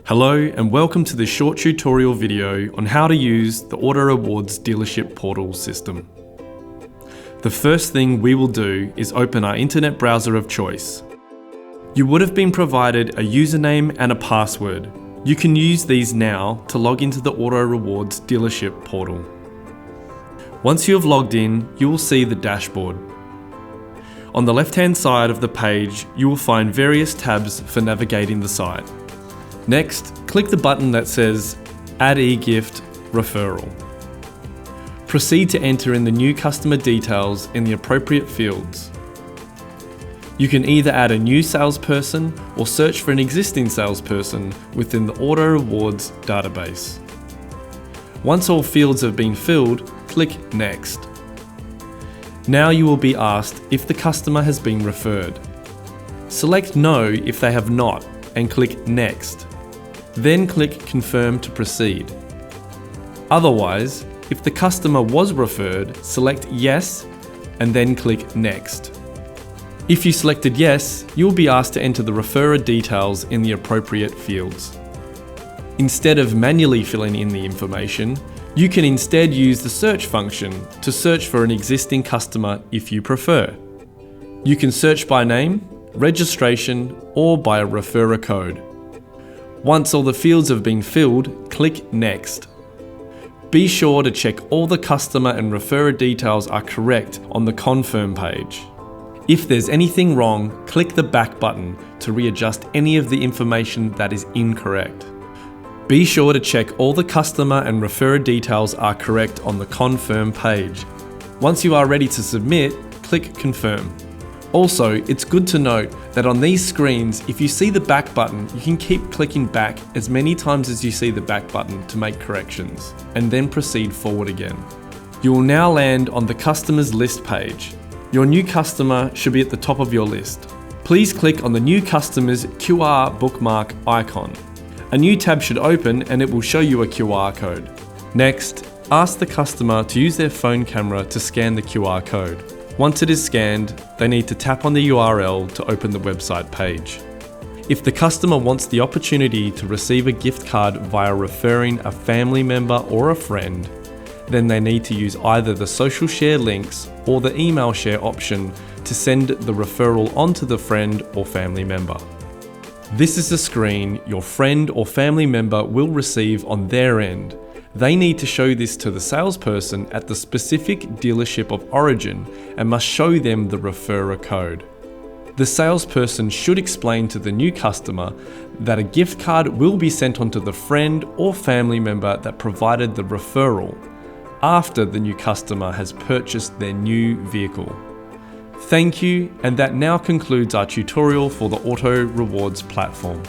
Hello and welcome to this short tutorial video on how to use the Auto Rewards dealership portal system. The first thing we will do is open our internet browser of choice. You would have been provided a username and a password. You can use these now to log into the Auto Rewards dealership portal. Once you have logged in, you will see the dashboard. On the left-hand side of the page, you will find various tabs for navigating the site. Next, click the button that says Add e-gift Referral. Proceed to enter in the new customer details in the appropriate fields. You can either add a new salesperson or search for an existing salesperson within the Auto Rewards database. Once all fields have been filled, click Next. Now you will be asked if the customer has been referred. Select No if they have not and click Next. Then click Confirm to proceed. Otherwise, if the customer was referred, select Yes and then click Next. If you selected Yes, you will be asked to enter the referrer details in the appropriate fields. Instead of manually filling in the information, you can instead use the search function to search for an existing customer if you prefer. You can search by name, registration, or by a referrer code. Once all the fields have been filled, click Next. Be sure to check all the customer and referrer details are correct on the Confirm page. If there's anything wrong, click the back button to readjust any of the information that is incorrect. Be sure to check all the customer and referrer details are correct on the Confirm page. Once you are ready to submit, click Confirm. Also, it's good to note that on these screens, if you see the back button, you can keep clicking back as many times as you see the back button to make corrections, and then proceed forward again. You will now land on the Customers List page. Your new customer should be at the top of your list. Please click on the New Customers QR bookmark icon. A new tab should open and it will show you a QR code. Next, ask the customer to use their phone camera to scan the QR code. Once it is scanned, they need to tap on the URL to open the website page. If the customer wants the opportunity to receive a gift card via referring a family member or a friend, then they need to use either the social share links or the email share option to send the referral onto the friend or family member. This is the screen your friend or family member will receive on their end. They need to show this to the salesperson at the specific dealership of origin and must show them the referrer code. The salesperson should explain to the new customer that a gift card will be sent onto the friend or family member that provided the referral after the new customer has purchased their new vehicle. Thank you, and that now concludes our tutorial for the Auto Rewards platform.